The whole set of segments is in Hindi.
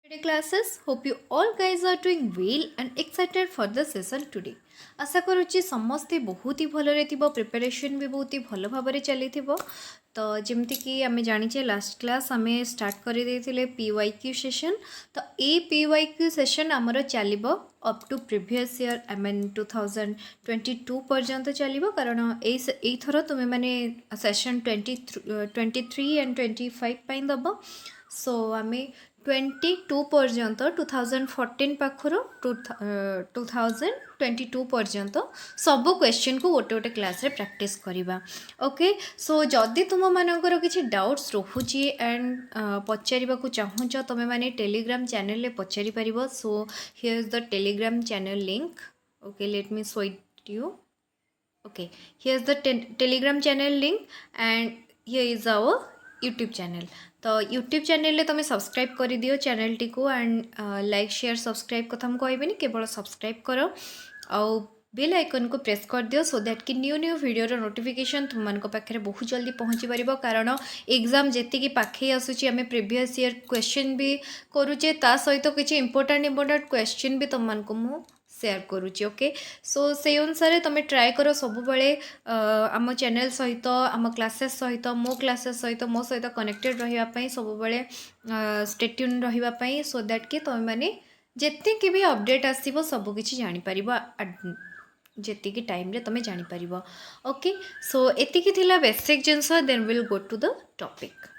Today classes, hope you all guys are doing well and excited for the session today. आशा करुच्ची समस्ते बहुत ही भलरे थिबो प्रिपरेशन भी बहुत ही भल भाव चली तो जमती कि आम जाचे लास्ट क्लास आम स्टार्ट कर PYQ सेशन तो ये PYQ सेशन आमर चलो up to previous year I mean 2022 पर्यंत चलो कारण यही तुम्हें मैंने सेशन 23 एंड 25 दब सो आम 22 पर्यंत 2014 पाखर 2022 पर्यंत सब क्वेश्चन को गोटे गोटे क्लास रे प्रैक्टिस करवा ओके सो जदि तुम मानकर किसी डाउट्स रोचे एंड पचार चाहूच तुम्हें मैंने टेलीग्राम चैनल रे पचारि पारिबो so here is the Telegram channel link okay let me show it you okay here is the Telegram channel link and here is our YouTube channel तो यूट्यूब चैनल तुम सब्सक्राइब कर दियो चैनल टी को एंड लाइक शेयर सब्सक्राइब कथा मुझे कहबी केवल सब्सक्राइब कर आउ बेल आइकन को प्रेस कर दियो सो दैट कि न्यू न्यू वीडियो नोटिफिकेशन तुम मान पाखे बहुत जल्दी पहुँची पार कारण एग्जाम जी पाखे आसूँ आम प्रीवियस ईयर क्वेश्चन भी करुचे ता सहित किसी इंपोर्टाट क्वेश्चन भी तुम मु सेयार करुच्ची ओके सो से अनुसार तुम ट्राए कर सब बेले आम चैनल सहित आम क्लासेस सहित मो क्लासेस सहित मो सहित कनेक्टेड रही सब बेले स्टे ट्यून रही सो दैट कि तुम मैंने जी भी अपडेट आसो सबकि जापर जी टाइम रे तुम जापर ओके सो एतिकी थिला basic things then will go to the topic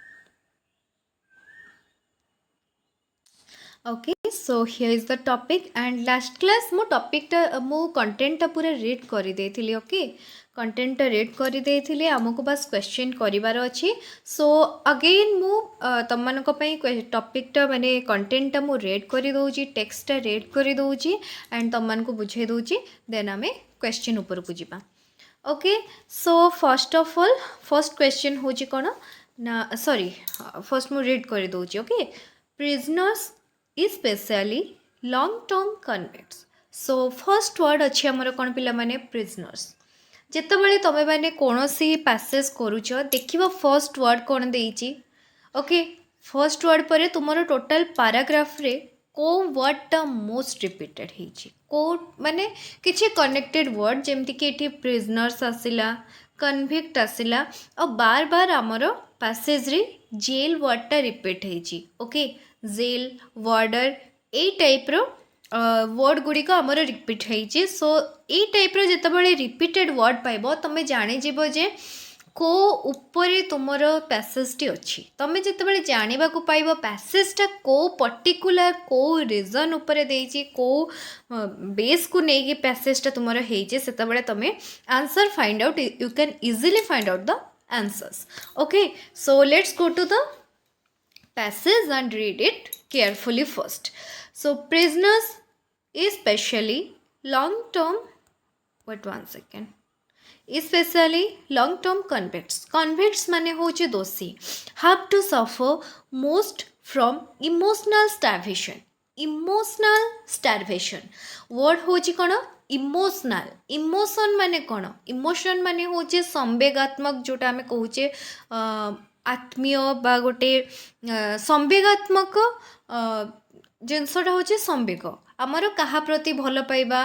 okay so here is the topic and last class मो टॉपिकटा मो कंटेंटटा पूरा रीड कर देथिली ओके कंटेंट रीड कर देथिली आमको बस क्वेश्चन करिवार अछि सो अगेन मु तुम मानक पई टॉपिकटा माने कंटेंटटा मु रीड कर दउची टेक्स्टटा रीड कर दउची एंड तुम मानको बुझे दउची देन आमे क्वेश्चन ऊपर को जिबा okay so first of all first question होची कोन ना सॉरी फर्स्ट मु रीड कर दउची okay prisoners especially long term convicts so first word अच्छी आमर कौन पिला माने प्रिजनर्स जितेबाला तुम मैंने कौन सी पैसेज करुच देखिए फर्स्ट वर्ड कौन देइची ओके फर्स्ट वर्ड पर तुम टोटल पैराग्राफ रे को वर्डटा मोस्ट रिपीटेड होइची को माने किसी कनेक्टेड वर्ड जमती कि एठी प्रिजनर्स आसिला कन्विक्ट आसिला और बार बार आमर पैसेज रे जेल वर्डटा रिपीट होइची ओके जेल वार्डर ए टाइप रो वर्ड गुड़िक आमर रिपीट होइची सो ए टाइप रो जेतेबेले रिपीटेड वर्ड पाइबो तमे जानि जिवो जे को ऊपर तुमर पैसेजटी अच्छी तमें जितेबाला जानवा को पाइब पैसेजटा को पर्टिकुलर को रीजन उपर देइची को बेस को लेकिन पैसेजटा तुमर होइचे सेतेबाला तमें answer find out you can easily find out the answers okay so let's go to the passage and read it carefully first. So prisoners especially long term wait one second especially long term convicts माने होचे दोषी have to suffer most from emotional starvation word होची कोन इमोशनल इमोशन माने कोन इमोशन माने होचे संवेगात्मक जोटा हमें कहूचे आत्मीय बा गोटे संवेगात्मक जिनसटा हूँ संवेग आमर कहा प्रति भल पाइबा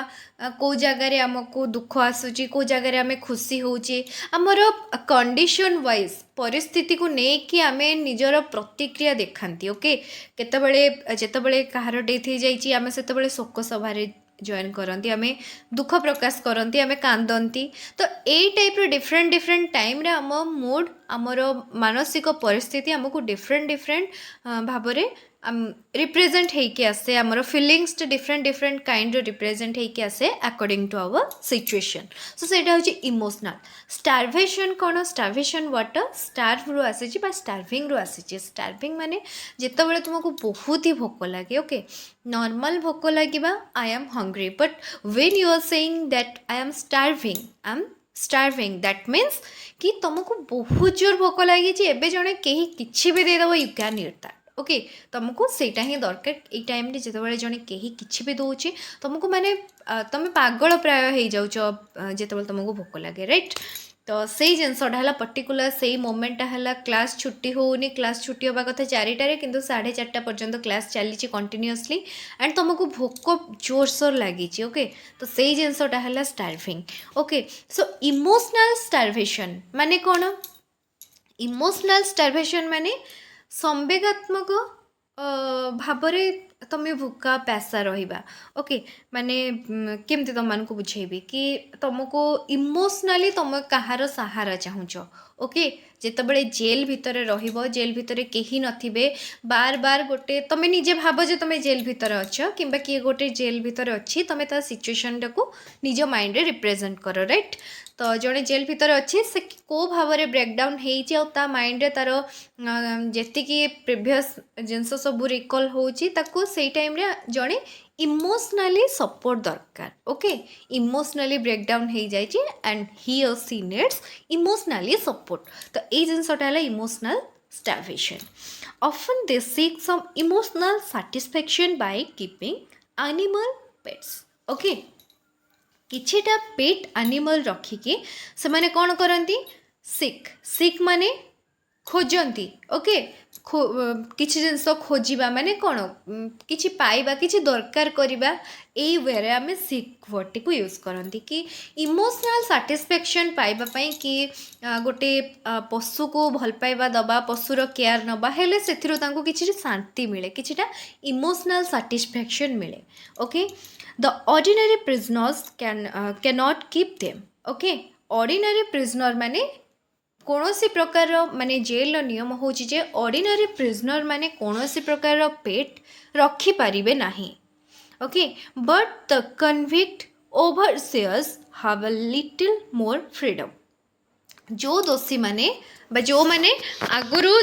को जगार आमको दुख आसूची को जगार आम खुशी होची आमर कंडीशन वाइज परिस्थिति को लेकिन आम निजर प्रतिक्रिया देखती ओके केतबेले जेतबेले कहार डेथ हो जाइए आम से शोक सभार जॉइन करती आम दुख प्रकाश करती आम कांदती तो यही टाइप डिफरेंट टाइम रे आम मूड आमर मानसिक परिस्थिति आमको डिफरेंट भाव रिप्रेजेंट होके आसे आमर फिलिंग्स डिफरेंट काइंड रिप्रेजेंट होके आसे according to our situation so सेटा होची इमोशनल स्टार्वेशन कौन स्टार्वेशन वाटर स्टार्व रु आसी स्टार्विंग रु आसी स्टार्विंग माने जितेबाला तुमको बहुत ही भोक लगे ओके नॉर्मल भोक लगे I am hungry but when you are saying that I am starving that means कि तुमको बहुत जोर भोक लगी एबे जने कहीं किछि भी देदेव you can eat that okay तुमको सेटा ही दरकार ये टाइम जितेबाला जने कहीं किछि भी दौची तुमको माने तुम पागल प्राय हो जाऊच जितेबाला तुमको भोक लगे राइट तो से जिनसटा है पर्टिकुलर से मोमेंटा है क्लास छुट्टी होनी क्लास छुट्टी होगा कथा 4टारे किंतु 4:30 पर्यंत क्लास चली कंटिन्यूअसली एंड तुमको भोक जोरसोर लगी ओके तो से जिनसटा है starving okay so emotional starvation माने कौन इमोशनल स्टार्वेशन माने संवेगात्मक भावरे तुम्हें भूका पैसा रहिबा ओके माने केमती तुम मानक बुझेबी कि तुमको इमोशनली तुम कहार सहारा चाहूच ओके जितेबाला जेल भितर रहिबो जेल भितर केही नथिबे बार बार गोटे तुम निजे भाव जे तुम जेल भितर अच्छ किंबा किए गोटे जेल भितर अच्छी तुम ता सिचुएशन को निज माइंड रे रिप्रेजेंट कर राइट तो जड़े जेल भितर अच्छे से को भाव में ब्रेकडाउन हो माइंड तार जी प्रिवियस जिनस सब रिकल होची से टाइम रे जड़े इमोशनली सपोर्ट दरकार ओके इमोशनली ब्रेकडाउन हो जाए एंड ही और सी नीड्स इमोशनली सपोर्ट तो ये जिनसटा है emotional starvation often they seek some emotional satisfaction by keeping animal pets okay किछिटा पेट एनिमल रखिकी से माने कौन करती सिक माने खोजती ओके किछि जिनस खोजिबा माने कौन किछि पाइबा किछि दरकार करिबा एई वे आम सिक वर्ड को यूज करती कि इमोशनल सैटिस्फैक्शन पाइबा पई कि गोटे पशु को भल पाइबा दबा पशुर केयर नबा हेले सेथिरो तांको किछि शांति मिले किछिटा इमोशनल सैटिस्फैक्शन मिले okay the ordinary prisoners cannot keep them okay ordinary prisoner माने कौनसी प्रकार माने जेल नियम होची जे ऑर्डिनरी प्रिजनर माने कौनसी प्रकार पेट रखी पारिबे नाही okay but the convict overseers have a little more freedom जो दोषी माने जो माने आगुरु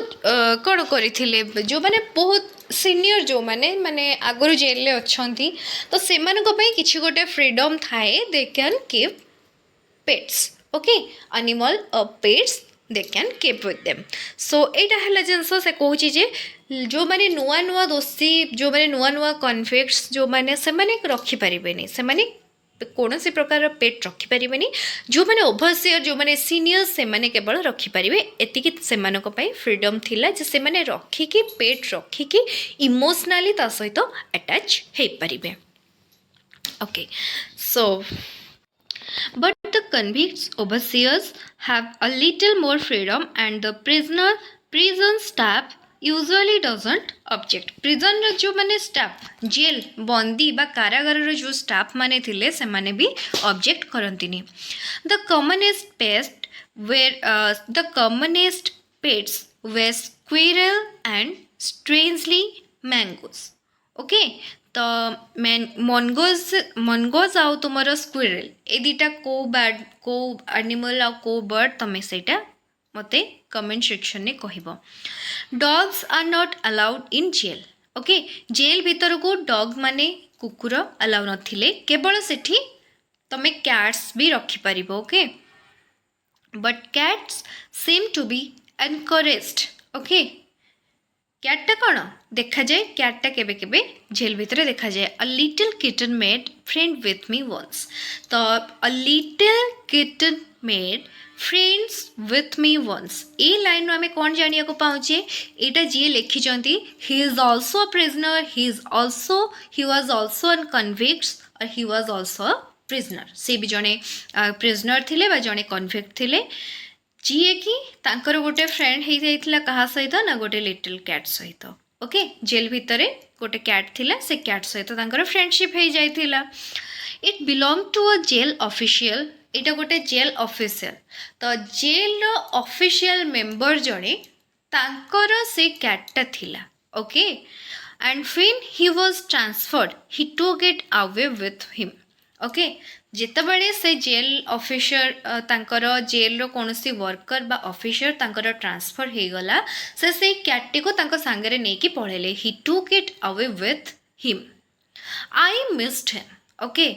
कौन करथिले जो माने बहुत सीनियर जो माने माने आगुरु जेल ले अछंती तो सेमान को पई किछि गोटे फ्रीडम थाए they can keep pets okay animal pets they can keep with them so एटा हला जिनस से कहूची जे जो माने नुआ नुआ दोषी जो माने नुआ नुआ कन्विक्ट्स जो माने से माने रखी परिबेनी से माने कौन से प्रकार पेट रखिपारे जो मैंने ओभरसियर जो मैंने सीनियर से मैंने केवल रखिपारे एतिकी से फ्रीडम थिला जे से मैंने रखिकी पेट रखिकी इमोशनली ता सहित अटैच हो पारे okay so but the convicts overseers have a little more freedom and the prison staff usually doesn't object prison रो जो माने staff जेल बंदी बा कारागार रो जो staff माने थिले से माने भी object करंतिनी the commonest pets were squirrel and strangely mangoes okay तो मनगोज आउ तुम स्क्विरल ए दीटा को एनिमल आ को बर्ड तुम्हें सेटा मते कमेंट सेक्शन ने कहब dogs are not allowed in jail okay jail भीतर को डॉग माने कुकुर अलाउ नथिले केवल सेठी तमे कैट्स भी रखी पारिबो okay but cats seem to be encouraged okay कैटटा कौन देखा जाए कैटटा केबे केबे जेल भितर देखा जाए a little kitten made friend with me once तो a little kitten made friends with me once ए लाइन आम कौन जानिया को पाऊचे यहाँ जी लिखिंट he is also a prisoner he was also an convicts और he was also a prisoner से भी जड़े प्रिजनर थिले बा जड़े कन्विक्ट थिले जी कि तांकर गोटे फ्रेंड हो जाइथिला कहा सहित ना गोटे लिटिल कैट सहित ओके जेल भितर गोटे कैट थिला से कैट सहित तांकर फ्रेंडशिप हो जाइथिला it belong to a jail official एटा गोटे जेल ऑफिशियल तो जेल रो ऑफिशियल मेंबर जड़े तांकर से कैटटा थिला okay and when he was transferred he took it away with him okay जितेबाला से जेल ऑफिसर तांकर जेल रो कौनसी वर्कर बा ऑफिसर तांकर ट्रांसफर हो गला से कैटटी को तांको सांगरे नहीं कि पढ़ेले he took it away with him I missed him okay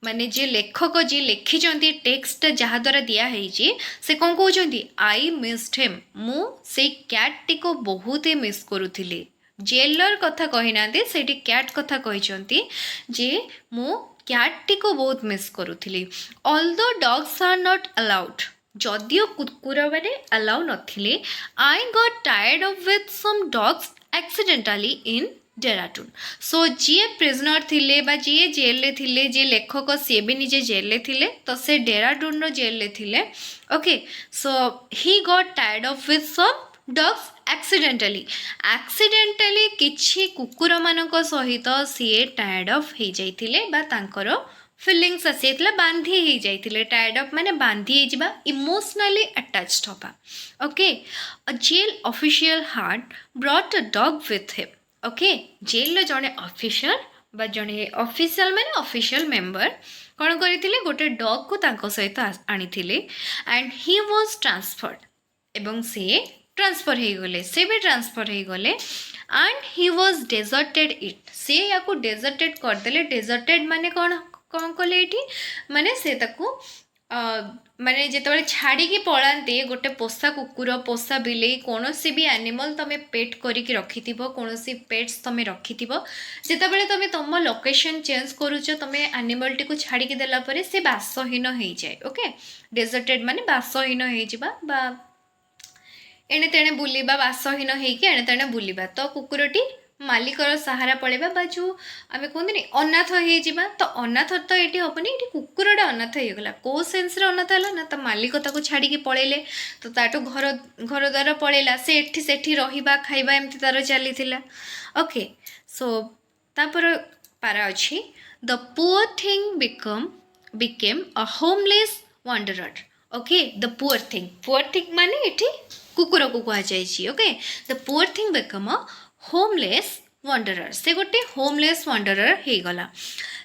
माने जे लेखक जी लिखिं टेक्स्ट जहाँ द्वारा दिखाई से कौन कहते आई मिस्ड हिम मु से कैटटी को बहुत ही मिस करुली जेलर कथा कही ना से कैट कथा कहते जे मु कैटटी को बहुत मिस करुली although dogs are not allowed जदियो कुकुर मैंने अलाउ नथिले I got tired of with some dogs accidentally in Dehradun so जी प्रिजनर थिले बा जी जेल रे थिले जी लेखक सी भी निजे जेल रे थिले तो से डेराटून रो जेल रे थिले okay so he got tired of with some dogs accidentally किछि कुकुर मानक सहित सी टायर्ड ऑफ हो जाइथिले बा तांकर फिलिंग्स आसी बांधी हो जाइए टायर्ड अफ माने बांधी हो इमोशनली अटैच्ड हवा okay a jail official had brought a dog with him okay jail जड़े ऑफिशियल बा जड़े ऑफिशियल माने ऑफिशियल मेंबर कौन करते गोटे डॉग को सहित आनी एंड ही वाज ट्रांसफर्ड एवं से ट्रांसफर हो गले से भी ट्रांसफर हो गले and he was deserted it से या डेजर्टेड करदे डेजर्टेड माने कौन कौन कले ये माने से ताकू माने जिते छाड़ी पलाते गोटे पोषा कुकुर पोषा बिले कौन भी एनिमल तुम पेट करके रखि कौन पेट्स तुम रखि जिते तुम तुम लोकेशन चेंज करुच तुम एनिमल टी छाड़ी देलापर से बासहीन हो जाए ओके डेजर्टेड माने बासहीन हो एणे तेणे बुलिबा बासहीन होइके एणे तेणे बुलिबा तो कुकुरटी मालिकर सहारा पड़ेबा बा जो आम कहते अनाथ हो तो अनाथ तो ये हेनी ये कुकुरटा अनाथ हो गला कौ सेन्स अनाथ है ना तो मालिक ताको छाड़ी पलैले तो ताठू घर घर द्वार पलैला से एठी सेठी रहिबा खाइबा एमती तार चली ओके सो तापर पारा अच्छी the poor thing became a homeless wanderer okay the poor thing माने एठी कुकुर को कह जाए okay the poor thing become a homeless wanderer से गोटे होमलेस वांडरर हो गला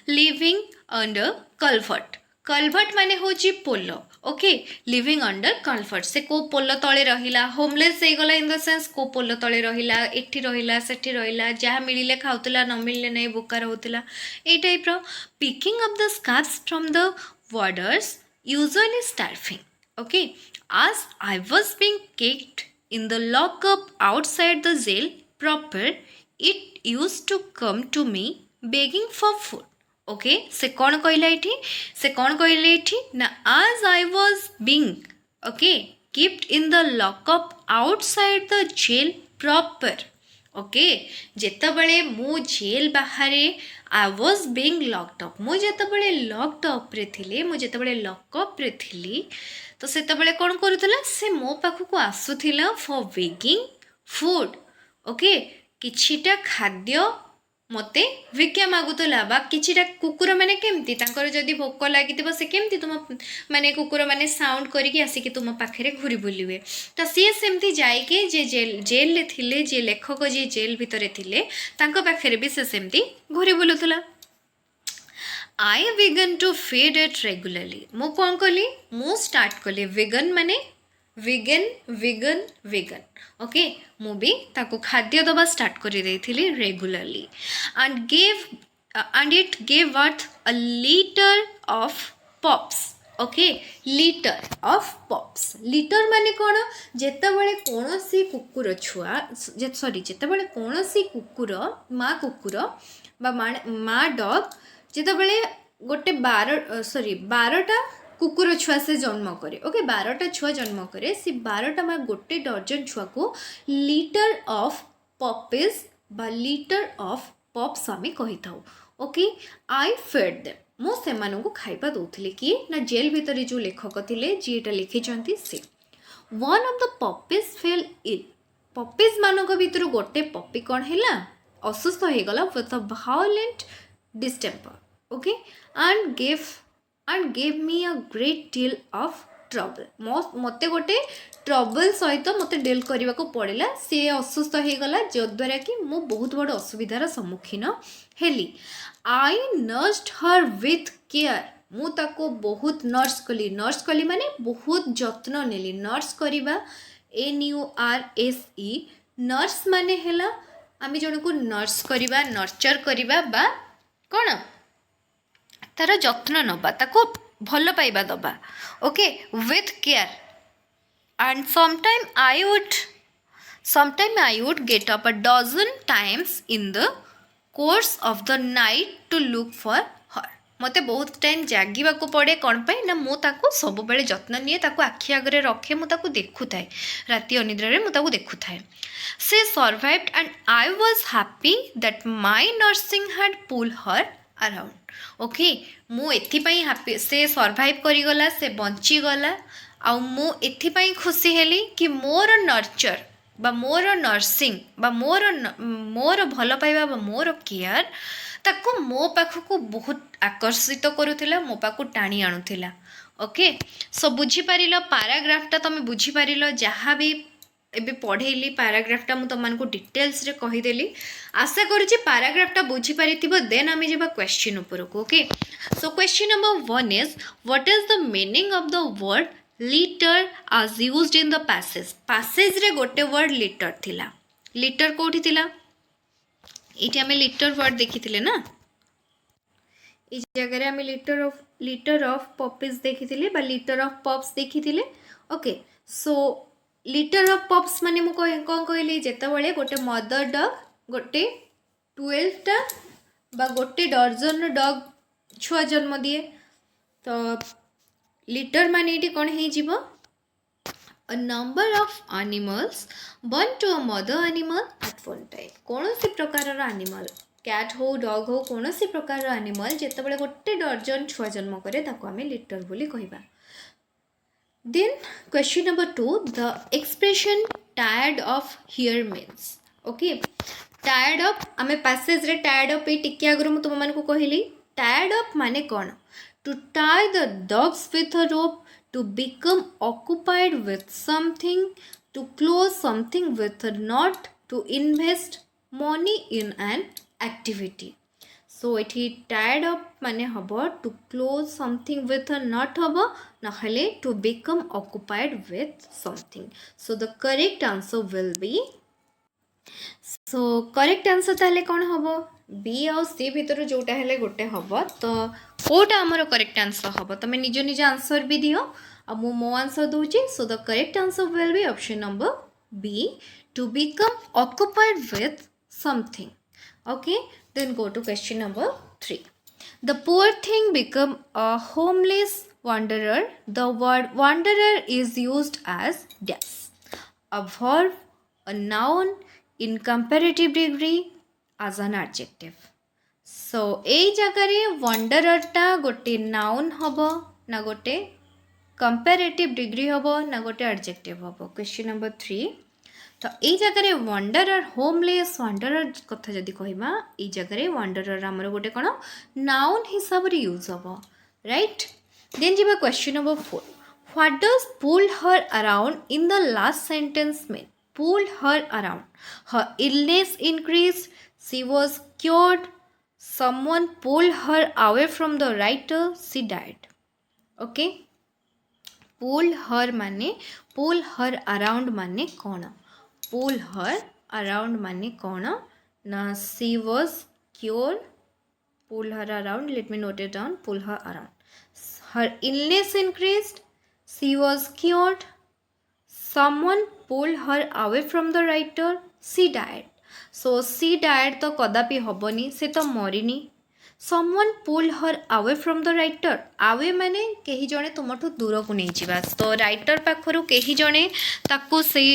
लिविंग अंडर कलभट माने होची पोलो ओके लिविंग अंडर कलभट से को पोलो तले रहिला होमलेस हो गला इन द सेंस को पोलो तले रहिला एठी रहिला सेठी रहिला जहाँ मिलिले खाउतला न मिलले नहीं बोकार होतला ए टाइप रो picking up the scraps from the warders usually starving okay as I was being kicked in the lockup outside the jail proper, it used to come to me begging for food. Okay, से कौन कहला इठी से कौन कहले इठी ना as I was being okay kept in the lockup outside the jail proper. Okay जितेबले मु जेल बाहर I was being locked up मु जितेबले लॉक्ड अप रे थिले मु जितेबले लॉकअप रे थिली तो सेतेबले कौन करूला से मो पाखक आसूला फॉर बेगिंग फूड ओके किछिटा खाद्य मते भिक्षा मागुला बा किछिटा कुकुर मैंने केमती जदि भोक लगी से केमती तुम माने कुकुर मैंने साउंड करके आसिक तुम पाखे घूरी बुलिवे तो सी सेमती जाइके जे जेल रे थिले जे लेखक जे जेल भितर थिले तांको पाखे भी से सेमती घूरी बुलुला I began to feed it regularly मु कौन कली मु स्टार्ट कली विगन माने विगन विगन विगन ओके मु भी ताको खाद्य दबा स्टार्ट कर देथिली regularly and it gave birth a litter of pups okay litter of pups litter माने कौन जेतेबेले कोनोसी कुकुर छुआ सॉरी जेतेबेले कोनोसी कुकुर बा माँ डॉग जेतेबेले गोटे 12टा कुकुर छुआ से जन्म करे ओके 12टा छुआ जन्म करे से 12टा माँ गोटे डजन छुआ को लीटर ऑफ पॉपिज बा लीटर ऑफ पॉप्स आम कही था ओके आई फेड देम मु से खाइबा दौली किए ना जेल भितर जो लेखक थे जीटा लिखिं से one of the puppies fell ill puppies मान भर गोटे पॉपी कौन है असुस्थ हो गला with a violent distemper okay and gave me a great deal of trouble मते गोटे ट्रबल सहित मते डील करने को पड़ेगा सी असुस्थ हो गला जद्वारा कि मु बहुत बड़ असुविधार सम्मुखीन हेली I nursed her with care मु ताको बहुत नर्स कली माने बहुत जत्न नेली नर्स करिबा NURSE नर्स माने हेला आम जन को नर्स करिबा नर्चर करिबा बा कौन तार जत्न नबा ताको भल पाइबा दबा okay with care and sometime I would get up a dozen times in the course of the night to look for her मते बहुत टाइम जागिबाकू पड़े कौन पाई ना मु ताकू सब बेले जत्न निए ताकू आखि आगरे रखे मु ताकू देखुथाए राति अनिद्रा रे मु ताकू देखुथाए से survived and I was happy that my nursing had pull her around okay मु एथिपाई हैप्पी से सर्वाइव करिगला से बंची गला आ मु एथिपाई खुशी हेली कि मोर नर्चर बा मोर नर्सिंग बा मोर भल पाइबा बा मोर केयर ताकू मो पाखक बहुत आकर्षित करुला मो पाखक टाणी आणुला ओके सो बुझीपार पाराग्राफटा तुम बुझीपार जहाँ भी एबे पढ़ेली पाराग्राफटा मु तुमको डिटेल्स रे कहीदेली आशा करुच्ची पाराग्राफटा बुझीपार देन आम जा क्वेश्चन उपरको okay so question number 1 is what is the meaning of the word litter as used in the passage रे गोटे वर्ड लीटर थिला लीटर कोठी थिला ये आम लीटर वर्ड देखी ना इस जगह आम लीटर ऑफ पॉपिज देखी लीटर ऑफ पॉप्स देखी okay so litre of pops माने मु कौन कहली जितेबाला गोटे मदर डग गोटे 12टा बा गोटे डर्जन डग छुआ जन्म दिए तो लीटर माने ये कौन हो a number of animals born to a mother animal at one time कौन सी प्रकार एनिमल कैट हो डग हो कौन सी प्रकार एनिमल जितेबाला गोटे डर्जन छुआ जन्म करे ताको आमे लीटर बोली कहबा then question number 2 the expression tired of here means okay tired of आमे पैसेज रे टायर्ड ऑफ ये टिके आगु मु तुम मानकु कहली टायर्ड ऑफ माने कौन to tie the dogs with a rope to become occupied with something, to close something with a knot, to invest money in an activity. So it is tired of माने हबो to close something with a knot हबो नहले to become occupied with something. So the correct answer will be correct answer ताले कौन हबो बी आउ सी भितर जोटा हेले गोटे हबो तो कोटा हमर करेक्ट आंसर हबो तमे निज निज आंसर भी दियो आ मो आंसर दूची so the correct answer will be option number B to become occupied with something okay then go to question number 3 the poor thing become a homeless wanderer the word wanderer is used as dash a verb a noun in comparative degree as an adjective. So ए जगह wanderer टा गोटे noun हबो ना गोटे comparative degree हबो ना गोटे adjective हबो क्वेश्चन नंबर 3 तो ये जगह wanderer homeless wanderer कथा जदि कहबा ये जगह wanderer हमर गोटे कोन noun हिसाब रे यूज हबो राइट देन जीवा question number 4 what does pull her around in the last sentence mean pull her around her illness increased she was cured someone pulled her away from the writer she died okay pull her माने pull her around माने कौन pull her around माने कौन ना she was cured pull her around let me note it down pull her around her illness increased she was cured someone pulled her away from the writer she died so she died तो कदापि हबनी से तो मरिनी someone pulled her away from the writer away माने केही जणे तुमठु दूर को नहीं जिबा तो राइटर पाखरु केही जणे ताकू से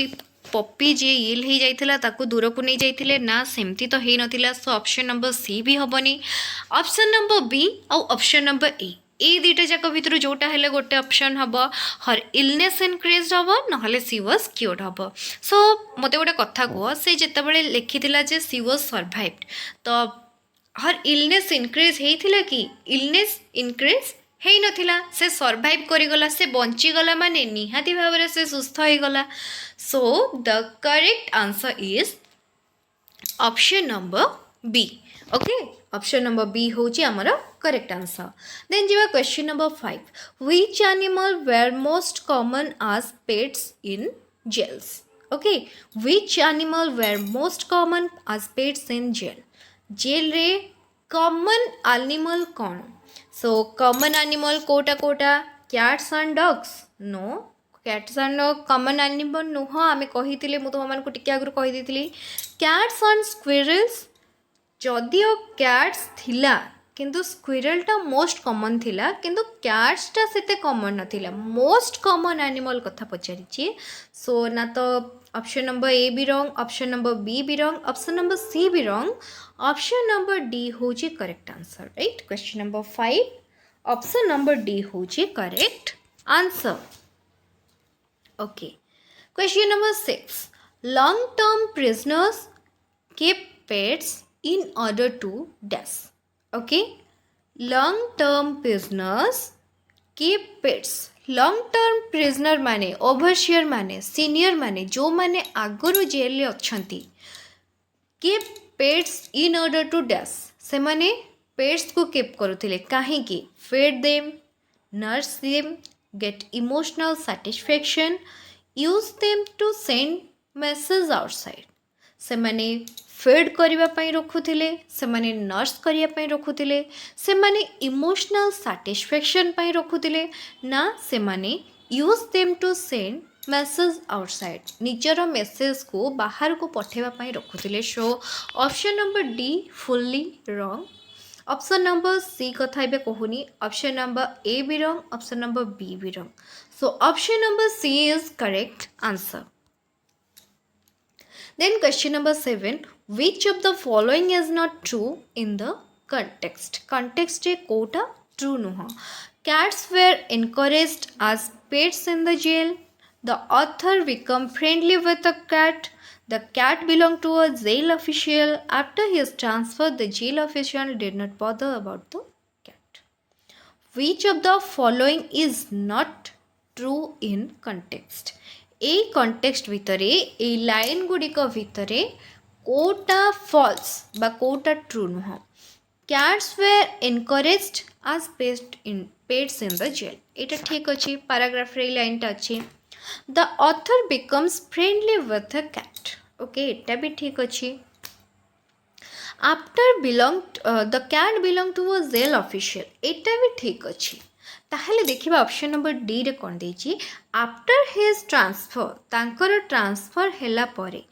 पप्पी जे इल ही जाइथिला ताकू दूर को नहीं जाइथिले ना सेमती तो हेई नथिला सो ऑप्शन नंबर सी भी हबनी ऑप्शन नंबर बी और ऑप्शन नंबर ए ये दुईटा जाक भितर जोटा हेले गोटे ऑप्शन हम हर इलनेस इनक्रीज हम ना सी वाज क्योर्ड हम सो मत गोटे कथा कह से जितेबाला लिखी जे सी वाज सर्वाइव्ड तो हर इलनेस इनक्रीज होता कि इलनेस इनक्रीज हो नाला से सर्वाइव करिगला से बंचीगला माने निहाती भाव से सुस्थ होगला so the correct answer is option number B okay option number B होची आमर करेक्ट आंसर देन जीवा question number 5 which animal were most common as pets in jails okay which animal were most common as pets in jail रे कॉमन एनिमल कौन सो कॉमन एनिमल कोटा कोटा cats and dogs no cats and dog common animal नुह आम कही मुझे तुमको टिके आगु कहीदी कैट्स एंड स्क्विरल्स जदिओ कैट्स थिला किंतु स्क्विरल टा मोस्ट कॉमन थिला किंतु कैट्स टा सेते कॉमन नथिला मोस्ट कॉमन एनिमल कथा पचारिछि सो ना तो ऑप्शन नंबर ए भी रॉन्ग ऑप्शन नंबर बी भी रॉन्ग ऑप्शन नंबर सी भी रॉन्ग ऑप्शन नंबर डी होची correct answer right question number 5 option number D होची correct answer okay question number 6 long term prisoners keep pets in order to dash okay long term prisoners keep pets long term prisoner माने ओवरसियर माने सीनियर माने जो माने आगुरु jail अच्छंती keep pets in order to dash से माने पेट्स को keep करुथिले काहे कि feed them nurse them get emotional satisfaction use them to send message outside से माने feed करिवा पई रखुथिले से माने नर्स करिया पई रखुथिले से माने इमोशनल सैटिस्फैक्शन पई रखुथिले ना से माने use them to send message outside निजर मेसेज को बाहर को पठेवा पई रखुथिले so option number D fully wrong option number C कथा एबे कहूनी ऑप्शन नंबर ए भी रॉन्ग ऑप्शन नंबर बी भी wrong so option number C is correct answer Then question number 7, which of the following is not true in the context? Context रे कोटा true नुहा. Cats were encouraged as pets in the jail. The author become friendly with the cat. The cat belonged to a jail official. After his transfer, the jail official did not bother about the cat. Which of the following is not true in context? এই কন্টেক্সট ভিতরে এই লাইন গুড়িক ভিতরে কোটা ফলস বা কোটা ট্রু নুহ ক্যাটস ওয়ের এনকরেজড আজ পেটস ইন দ জেল এটা ঠিক ଅଛି প্যারাগ্রাফରେ এই লাইনটা ଅଛି the author becomes friendly with the cat okay এটা भी ठीक ଅଛି after belong the cat belong to a jail official এটা भी ठीक ଅଛି ताहले देखिबा ऑप्शन नंबर डी रे कोन देछि आफ्टर हिज ट्रांसफर तांकर ट्रांसफर हैला परे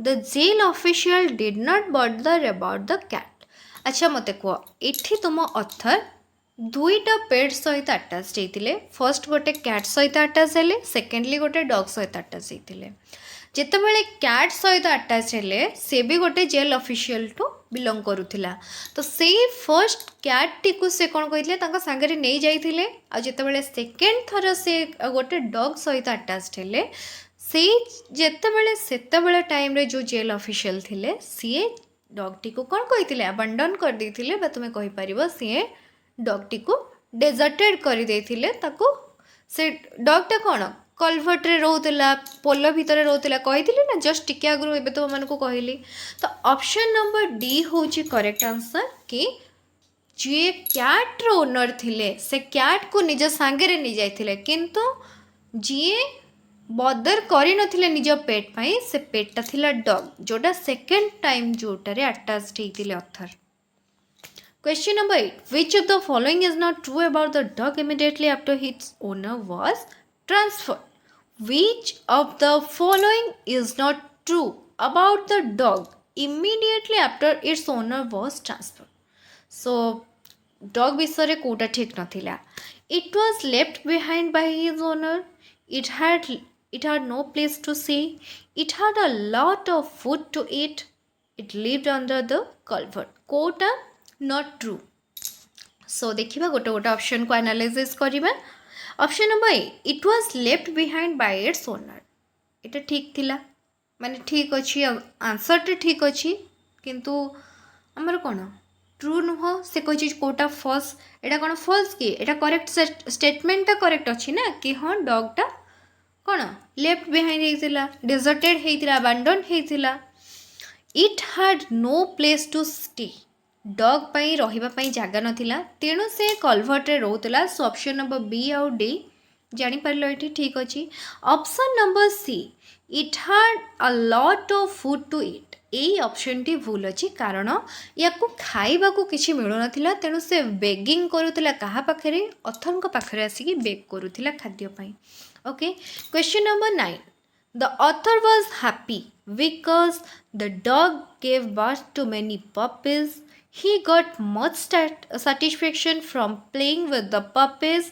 the jail official did not bother about the cat अच्छा मते को एठी तुम ऑथर दुईटा पेट सहित अटैच होइतिले फर्स्ट गोटे कैट सहित अटैच हेले सेकेंडली गोटे डॉग सहित अटैच होइतिले जेतेबेले कैट सहित अटैच हेले से भी गोटे जेल ऑफिशियल टू बिलोंग करुथिला तो से फर्स्ट कैट टी को से कोन कहितले तांका संगरे नै जाइथिले आ जेतेबेले सेकेंड थर से गोटे डॉग सहित अटैच हेले से जेतेबेले सेतेबेले टाइम रे जो जेल ऑफिशियल थिले सी डॉग टी को कोन कहितले अबंडन कर देथिले बा तुमे कहि परिबो सी डॉग टी को डेजर्टेड कर देथिले ताको से डॉग टा कोन कलभर्टे रोला पोल भितर रोला कही ना जस्ट टिके आगु ए तो मैं कहली तो ऑप्शन नंबर डी हूँ करेक्ट आंसर कि जी कैट रो ओनर थिले से कैट को निज सांगे नहीं जाइथिले किंतु जी बदर करी नथिले निज पेट पाई से पेटटा थिला डॉग जोटा सेकेंड टाइम जोटारे अटैच होइतिले author Question number 8. Which of the following is not true about the dog immediately after its owner was transferred? Which of the following is not true about the dog immediately after its owner was transferred? So, dog विषय कोटा ठीक नथिला. It was left behind by his owner. It had no place to stay. It had a lot of food to eat. It lived under the culvert. Kota not true. So देखिबा गोटे गोटे ऑप्शन को एनालिसिस करिबा option number A it was left behind by its owner एटा ठीक थिला माने ठीक अछि आंसर टे ठीक अछि किंतु हमर कोन ट्रू नुह से कोइ चीज कोटा फॉल्स एटा कोन फॉल्स की एटा करेक्ट स्टेटमेंट टा करेक्ट अछि ना कि हां डॉग टा कोन लेफ्ट बिहाइंड हेतिला डेजर्टेड हेतिला अबंडन हेतिला it had no place to stay dog पाई रहिबा पाई जागा नथिला तेणु से कलभर्ट रे रोतला सो ऑप्शन नंबर बी आउ डी जानि परलो एठी ठीक अछि option number C it had a lot of food to eat एई ऑप्शन टी भूल अछि कारण याकू खाइबा को किछि मिलु नथिला तेणु से बेगिंग करूतला कहा पाखरे अथन को पाखरे आसी कि बेग करूतला खाद्य पाई okay question number 9 the author was happy because the dog gave birth to many puppies He got much satisfaction from playing with the puppies.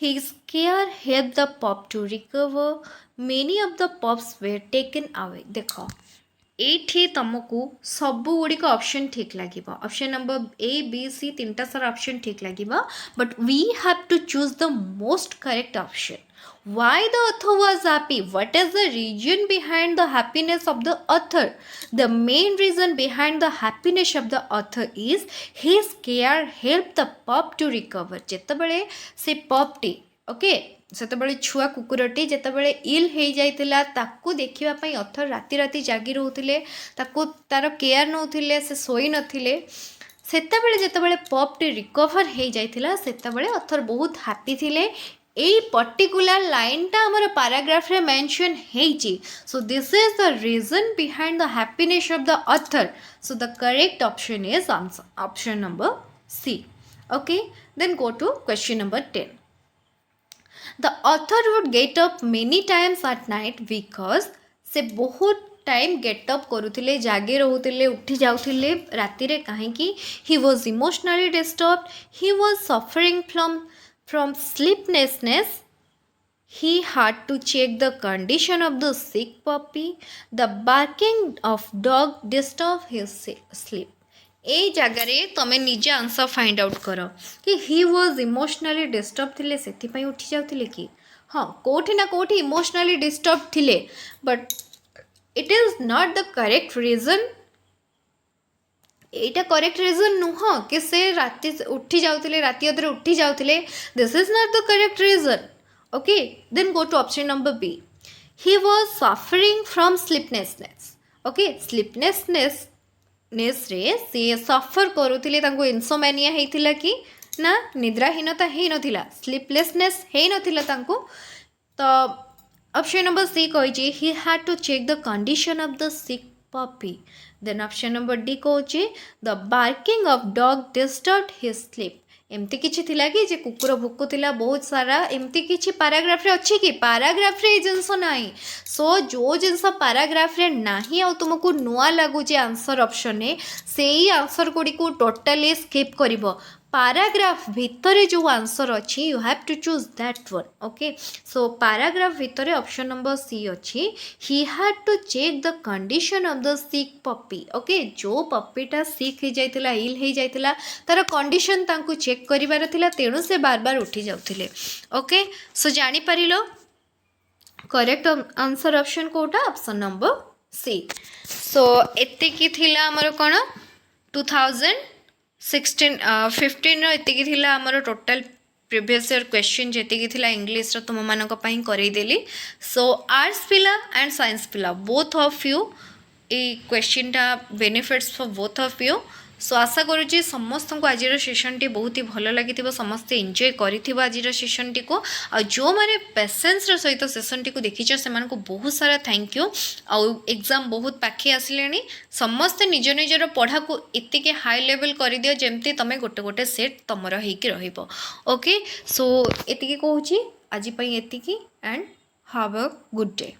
His care helped the pup to recover. Many of the pups were taken away. देखो एठी तुमको सबू गुड़िक ऑप्शन ठीक लगे option number A B C तीन टा सारा ऑप्शन ठीक लगे but we have to choose the most correct option why the author was happy, what is the reason behind the happiness of the author. The main reason behind the happiness of the author is his care helped the pup to recover. ଯେତେବେଳେ ସେ pup ଟି ओके ସେତେବେଳେ ଛୁଆ କୁକୁରଟି ଯେତେବେଳେ ଇଲ୍ ହେଇଯାଇଥିଲା ତାକୁ ଦେଖିବା ପାଇଁ ଅଥର ରାତି ରାତି ଜାଗି ରହୁଥିଲେ ତାକୁ ତାର କେୟାର ନେଉଥିଲେ ସେ ଶୋଇ ନଥିଲେ ସେତେବେଳେ ଯେତେବେଳେ ପପ୍ଟି ରିକଭର ହେଇଯାଇଥିଲା ସେତେବେଳେ ଅଥର ବହୁତ ହାପି ଥିଲେ এই पर्टिकुलर लाइनटा आमर पैराग्राफ रे मेंशन हेची so this is the reason behind the happiness of the author so the correct option is answer option number C okay then go to question number 10 the author would get up many times at night because से बहुत टाइम गेटअप करुले जागे रोते उठी जाऊे राति रे कहीं he was emotionally disturb he was suffering from sleeplessness. He had to check the condition of the sick puppy. The barking of dog disturbed his sleep. ए जगार तुम निजे आंसर फाइंड आउट कर कि ही वॉज इमोशनली डिस्टर्ब थिले से उठी जाते कि हाँ कोठी ना कोठी इमोशनली डिस्टर्ब थिले but it is not the correct reason एटा करेक्ट रीजन नुह कि से राति उठी जाते राति अधरे उठी जाते this is not the correct reason okay then go to option number B he was suffering from sleeplessness okay sleeplessness रे सी सफर करुले इनसोमेनिया होता कि ना निद्राहीनता हो नाला स्लीपलेसनेस हो नाला तो ऑप्शन नंबर सी कही he had to check the condition of the sick puppy. Then option number D कौचे the barking of dog disturbed his sleep. एमती किछि थिला कि जे कुकुर भुकुतिला बहुत सारा एमती किछि पैराग्राफ रे अछि कि पैराग्राफ रे जिंस नाही सो जो जिंस पैराग्राफ रे नाही आ तुमको नुआ लागु जे आंसर ऑप्शन ने सेही आंसर कोडी को टोटली स्किप करिवो पैराग्राफ भितरे जो आंसर अच्छी you have to choose that one okay so paragraph भितरे ऑप्शन नंबर सी अच्छी he had to check the condition of the sick puppy okay जो पप्पीटा सिक हो जाइतिला इल हो जाइतिला तार कंडीशन तांको चेक करिवार थिला तेणु से बार बार उठी जाउथिले ओके सो जानि परिलो करेक्ट आंसर ऑप्शन कोटा ऑप्शन नंबर सी सो एते की थिला हमर कोन 2015 एतिकी थिला हमर टोटल प्रीवियस ईयर क्वेश्चन जेतिकी थिला इंग्लिश रो तुम मानक पई करई देली सो आर्ट्स पिला एंड साइंस पिला बोथ ऑफ यू ए क्वेश्चन टा benefits for both of you so आशा करुँच समस्त को आज सेसन टी बहुत ही भल लगी समस्ते एंजॉय कर आज सेसन टी को जो मैंने पेसेंस सहित सेसन टी को देखीच से बहुत सारा थैंक यू आउ एग्जाम बहुत पाखे आसिले समस्ते निज निजर पढ़ा को इतके हाई लेवल कर दियो जमती तुम गोटे गोटे सेट तुमर हो ओके सो एतिकी कहूँ आज एतिकी and have a good day.